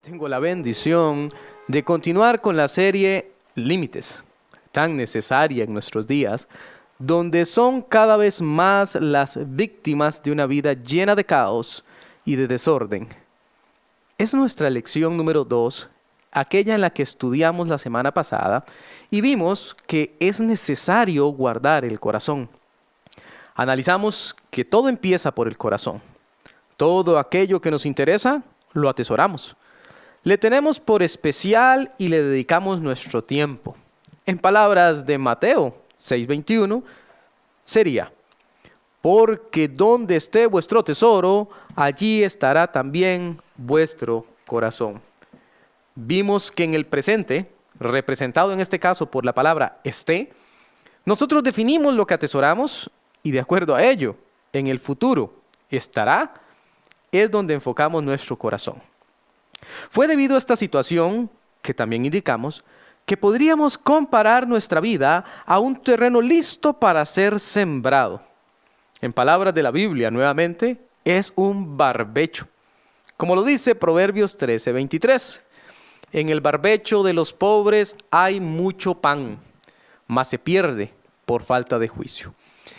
Tengo la bendición de continuar con la serie Límites, tan necesaria en nuestros días, donde son cada vez más las víctimas de una vida llena de caos y de desorden. Es nuestra lección número 2, aquella en la que estudiamos la semana pasada, y vimos que es necesario guardar el corazón. Analizamos que todo empieza por el corazón. Todo aquello que nos interesa, lo atesoramos. Le tenemos por especial y le dedicamos nuestro tiempo. En palabras de Mateo 6:21, sería: porque donde esté vuestro tesoro, allí estará también vuestro corazón. Vimos que en el presente, representado en este caso por la palabra esté, nosotros definimos lo que atesoramos y de acuerdo a ello, en el futuro, estará, es donde enfocamos nuestro corazón. Fue debido a esta situación, que también indicamos, que podríamos comparar nuestra vida a un terreno listo para ser sembrado. En palabras de la Biblia, nuevamente, es un barbecho. Como lo dice Proverbios 13:23, en el barbecho de los pobres hay mucho pan, mas se pierde por falta de juicio.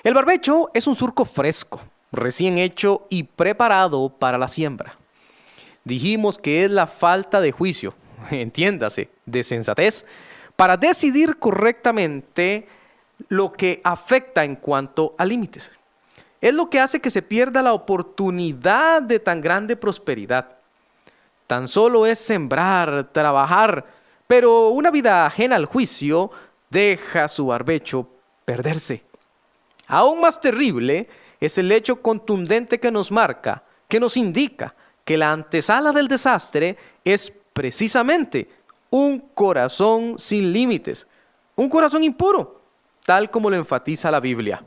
El barbecho es un surco fresco, recién hecho y preparado para la siembra. Dijimos que es la falta de juicio, entiéndase, de sensatez, para decidir correctamente lo que afecta en cuanto a límites. Es lo que hace que se pierda la oportunidad de tan grande prosperidad. Tan solo es sembrar, trabajar, pero una vida ajena al juicio deja su barbecho perderse. Aún más terrible es el hecho contundente que nos marca, que nos indica que la antesala del desastre es precisamente un corazón sin límites, un corazón impuro, tal como lo enfatiza la Biblia.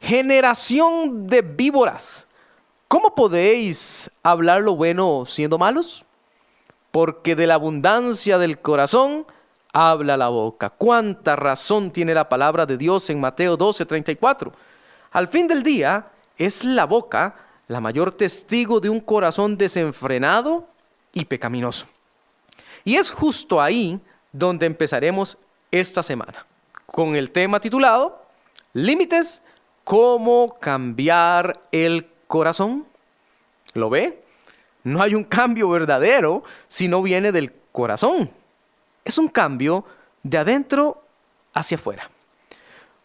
Generación de víboras, ¿cómo podéis hablar lo bueno siendo malos? Porque de la abundancia del corazón habla la boca. ¿Cuánta razón tiene la palabra de Dios en Mateo 12:34? Al fin del día, es la boca la mayor testigo de un corazón desenfrenado y pecaminoso. Y es justo ahí donde empezaremos esta semana, con el tema titulado Límites, ¿cómo cambiar el corazón? ¿Lo ve? No hay un cambio verdadero si no viene del corazón. Es un cambio de adentro hacia afuera.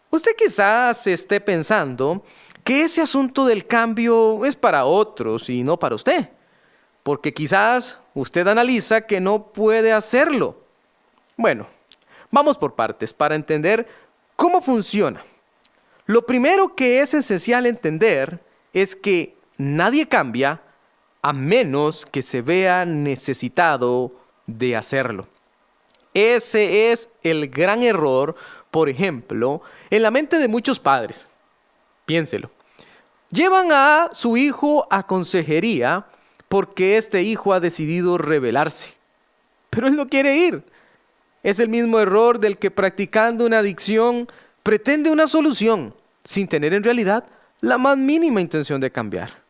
Usted quizás esté pensando que ese asunto del cambio es para otros y no para usted, porque quizás usted analiza que no puede hacerlo. Bueno, vamos por partes para entender cómo funciona. Lo primero que es esencial entender es que nadie cambia a menos que se vea necesitado de hacerlo. Ese es el gran error, por ejemplo, en la mente de muchos padres. Piénselo. Llevan a su hijo a consejería porque este hijo ha decidido rebelarse. Pero él no quiere ir. Es el mismo error del que practicando una adicción pretende una solución sin tener en realidad la más mínima intención de cambiar.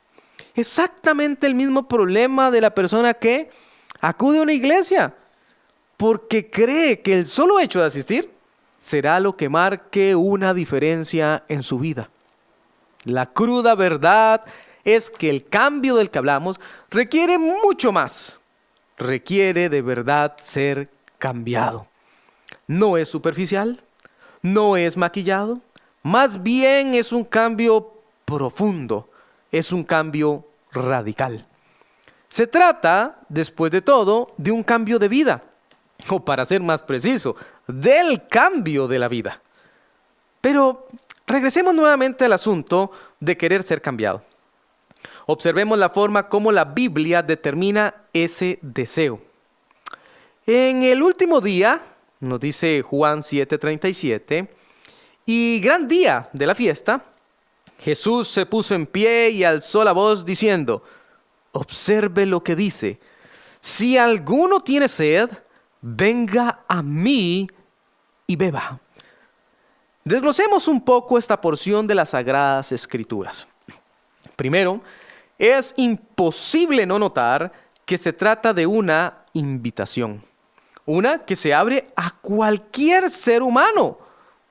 Exactamente el mismo problema de la persona que acude a una iglesia porque cree que el solo hecho de asistir será lo que marque una diferencia en su vida. La cruda verdad es que el cambio del que hablamos requiere mucho más. Requiere de verdad ser cambiado. No es superficial, no es maquillado, más bien es un cambio profundo, es un cambio radical. Se trata, después de todo, de un cambio de vida, o para ser más preciso, del cambio de la vida. Pero regresemos nuevamente al asunto de querer ser cambiado. Observemos la forma como la Biblia determina ese deseo. En el último día, nos dice Juan 7:37, y gran día de la fiesta, Jesús se puso en pie y alzó la voz diciendo, observe lo que dice, si alguno tiene sed, venga a mí y beba. Desglosemos un poco esta porción de las Sagradas Escrituras. Primero, es imposible no notar que se trata de una invitación. Una que se abre a cualquier ser humano,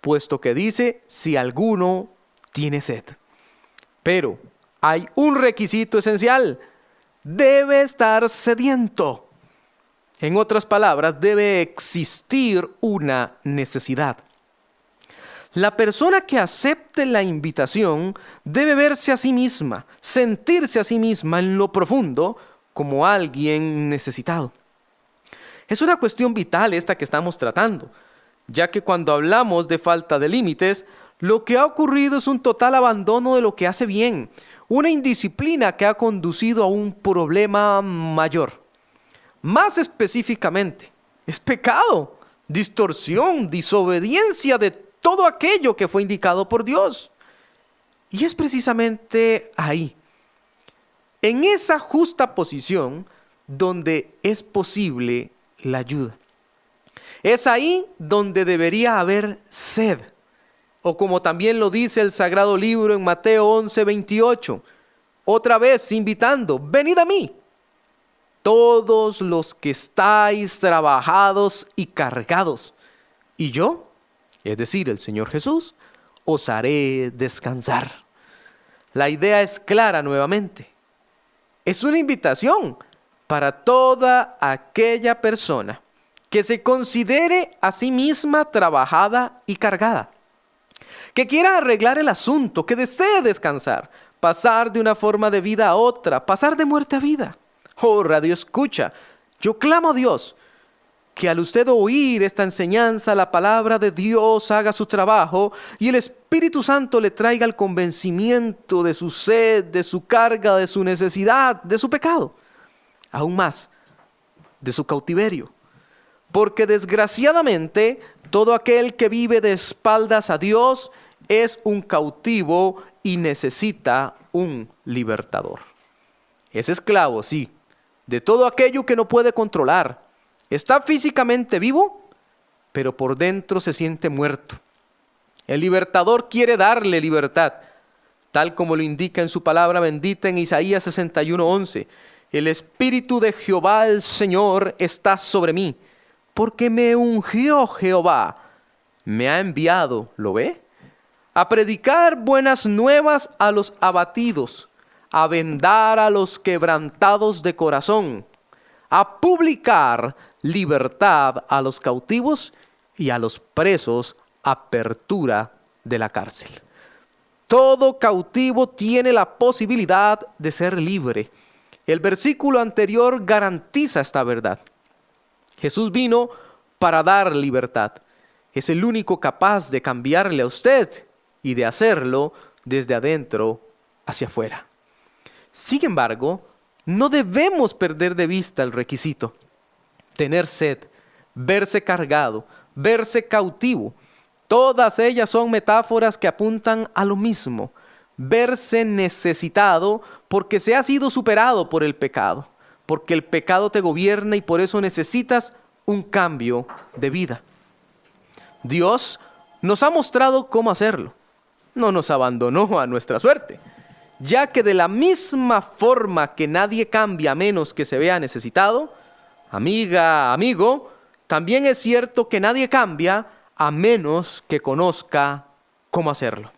puesto que dice si alguno tiene sed. Pero hay un requisito esencial: debe estar sediento. En otras palabras, debe existir una necesidad. La persona que acepte la invitación debe verse a sí misma, sentirse a sí misma en lo profundo como alguien necesitado. Es una cuestión vital esta que estamos tratando, ya que cuando hablamos de falta de límites, lo que ha ocurrido es un total abandono de lo que hace bien, una indisciplina que ha conducido a un problema mayor. Más específicamente, es pecado, distorsión, desobediencia de todo aquello que fue indicado por Dios. Y es precisamente ahí, en esa justa posición, donde es posible la ayuda. Es ahí donde debería haber sed. O como también lo dice el Sagrado Libro en Mateo 11:28, otra vez invitando: venid a mí, todos los que estáis trabajados y cargados, y yo, es decir, el Señor Jesús, os haré descansar. La idea es clara nuevamente. Es una invitación para toda aquella persona que se considere a sí misma trabajada y cargada, que quiera arreglar el asunto, que desee descansar, pasar de una forma de vida a otra, pasar de muerte a vida. Oh, radio escucha, yo clamo a Dios que al usted oír esta enseñanza, la palabra de Dios haga su trabajo y el Espíritu Santo le traiga el convencimiento de su sed, de su carga, de su necesidad, de su pecado. Aún más, de su cautiverio. Porque desgraciadamente, todo aquel que vive de espaldas a Dios es un cautivo y necesita un libertador. Es esclavo, sí, de todo aquello que no puede controlar. Está físicamente vivo, pero por dentro se siente muerto. El libertador quiere darle libertad, tal como lo indica en su palabra bendita en Isaías 61:11. El Espíritu de Jehová el Señor está sobre mí, porque me ungió Jehová. Me ha enviado, ¿lo ve?, a predicar buenas nuevas a los abatidos, a vendar a los quebrantados de corazón, a publicar libertad a los cautivos y a los presos apertura de la cárcel. Todo cautivo tiene la posibilidad de ser libre. El versículo anterior garantiza esta verdad. Jesús vino para dar libertad. Es el único capaz de cambiarle a usted y de hacerlo desde adentro hacia afuera. Sin embargo, no debemos perder de vista el requisito: tener sed, verse cargado, verse cautivo. Todas ellas son metáforas que apuntan a lo mismo: verse necesitado porque se ha sido superado por el pecado, porque el pecado te gobierna y por eso necesitas un cambio de vida. Dios nos ha mostrado cómo hacerlo. No nos abandonó a nuestra suerte, ya que de la misma forma que nadie cambia a menos que se vea necesitado, amiga, amigo, también es cierto que nadie cambia a menos que conozca cómo hacerlo.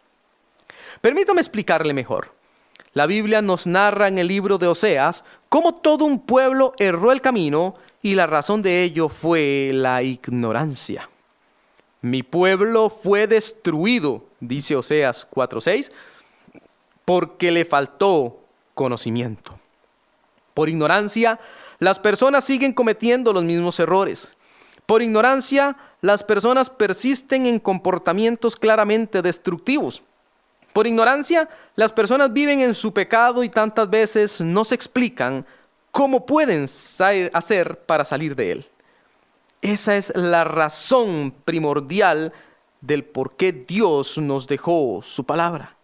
Permítame explicarle mejor. La Biblia nos narra en el libro de Oseas cómo todo un pueblo erró el camino y la razón de ello fue la ignorancia. Mi pueblo fue destruido, dice Oseas 4:6, porque le faltó conocimiento. Por ignorancia, las personas siguen cometiendo los mismos errores. Por ignorancia, las personas persisten en comportamientos claramente destructivos. Por ignorancia, las personas viven en su pecado y tantas veces no se explican cómo pueden hacer para salir de él. Esa es la razón primordial del por qué Dios nos dejó su palabra.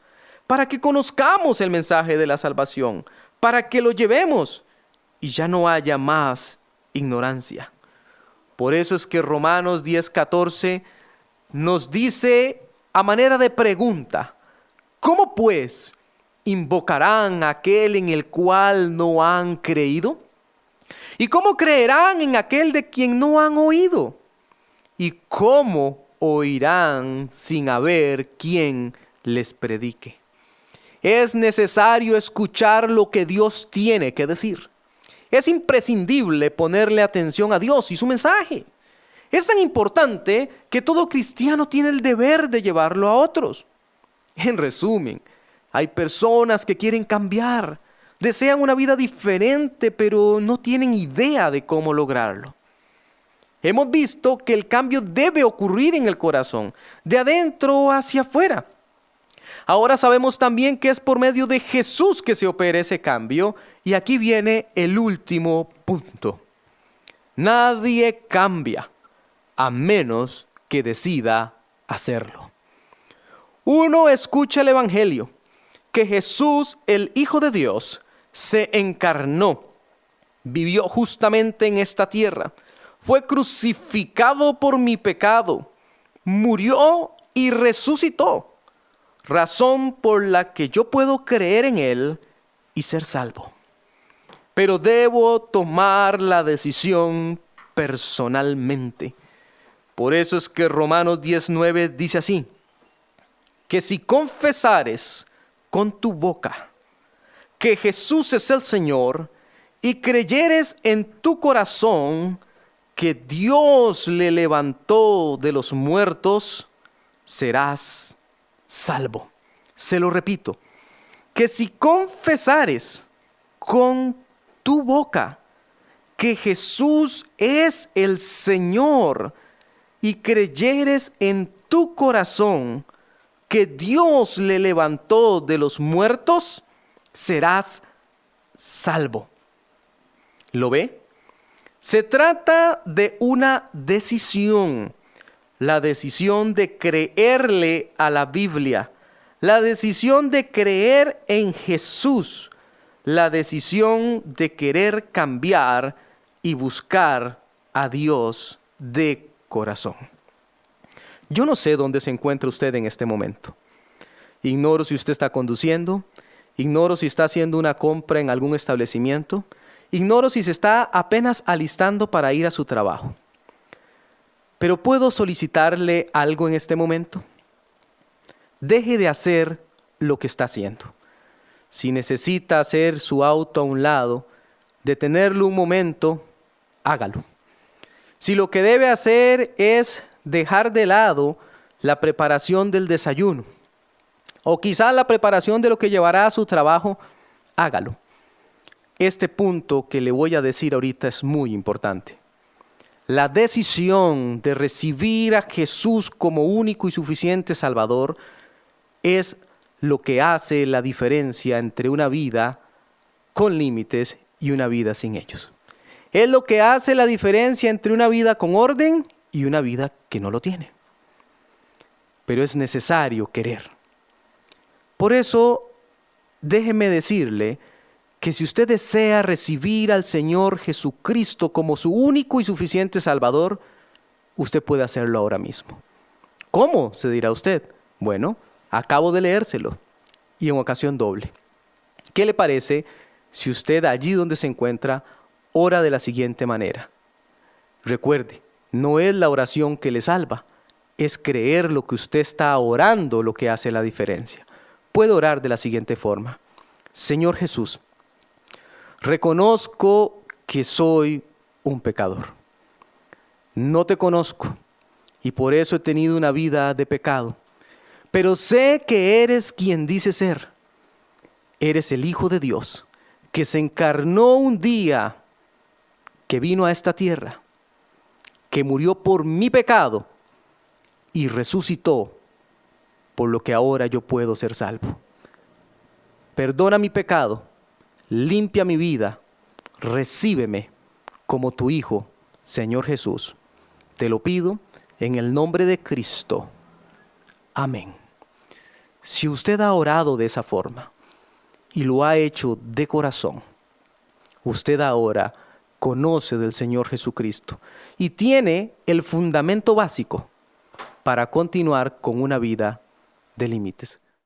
Para que conozcamos el mensaje de la salvación, para que lo llevemos y ya no haya más ignorancia. Por eso es que Romanos 10:14 nos dice a manera de pregunta: ¿cómo pues invocarán a aquel en el cual no han creído? ¿Y cómo creerán en aquel de quien no han oído? ¿Y cómo oirán sin haber quien les predique? Es necesario escuchar lo que Dios tiene que decir. Es imprescindible ponerle atención a Dios y su mensaje. Es tan importante que todo cristiano tiene el deber de llevarlo a otros. En resumen, hay personas que quieren cambiar, desean una vida diferente, pero no tienen idea de cómo lograrlo. Hemos visto que el cambio debe ocurrir en el corazón, de adentro hacia afuera. Ahora sabemos también que es por medio de Jesús que se opera ese cambio, y aquí viene el último punto. Nadie cambia a menos que decida hacerlo. Uno escucha el Evangelio, que Jesús, el Hijo de Dios, se encarnó, vivió justamente en esta tierra, fue crucificado por mi pecado, murió y resucitó, razón por la que yo puedo creer en Él y ser salvo. Pero debo tomar la decisión personalmente. Por eso es que Romanos 10:9 dice así, que si confesares con tu boca que Jesús es el Señor y creyeres en tu corazón que Dios le levantó de los muertos, serás salvo. Se lo repito, que si confesares con tu boca que Jesús es el Señor y creyeres en tu corazón que Dios le levantó de los muertos, serás salvo. ¿Lo ve? Se trata de una decisión, la decisión de creerle a la Biblia, la decisión de creer en Jesús, la decisión de querer cambiar y buscar a Dios de corazón. Yo no sé dónde se encuentra usted en este momento. Ignoro si usted está conduciendo, ignoro si está haciendo una compra en algún establecimiento, ignoro si se está apenas alistando para ir a su trabajo. Pero ¿puedo solicitarle algo en este momento? Deje de hacer lo que está haciendo. Si necesita hacer su auto a un lado, detenerlo un momento, hágalo. Si lo que debe hacer es dejar de lado la preparación del desayuno, o quizá la preparación de lo que llevará a su trabajo, hágalo. Este punto que le voy a decir ahorita es muy importante. La decisión de recibir a Jesús como único y suficiente Salvador es lo que hace la diferencia entre una vida con límites y una vida sin ellos. Es lo que hace la diferencia entre una vida con orden y una vida que no lo tiene. Pero es necesario querer. Por eso, déjeme decirle que si usted desea recibir al Señor Jesucristo como su único y suficiente Salvador, usted puede hacerlo ahora mismo. ¿Cómo?, se dirá usted. Bueno, acabo de leérselo y en ocasión doble. ¿Qué le parece si usted allí donde se encuentra ora de la siguiente manera? Recuerde, no es la oración que le salva, es creer lo que usted está orando lo que hace la diferencia. Puede orar de la siguiente forma. Señor Jesús, reconozco que soy un pecador. No te conozco y por eso he tenido una vida de pecado. Pero sé que eres quien dice ser. Eres el Hijo de Dios, que se encarnó un día, que vino a esta tierra, que murió por mi pecado y resucitó, por lo que ahora yo puedo ser salvo. Perdona mi pecado, limpia mi vida, recíbeme como tu Hijo, Señor Jesús. Te lo pido en el nombre de Cristo. Amén. Si usted ha orado de esa forma y lo ha hecho de corazón, usted ahora conoce del Señor Jesucristo y tiene el fundamento básico para continuar con una vida de límites.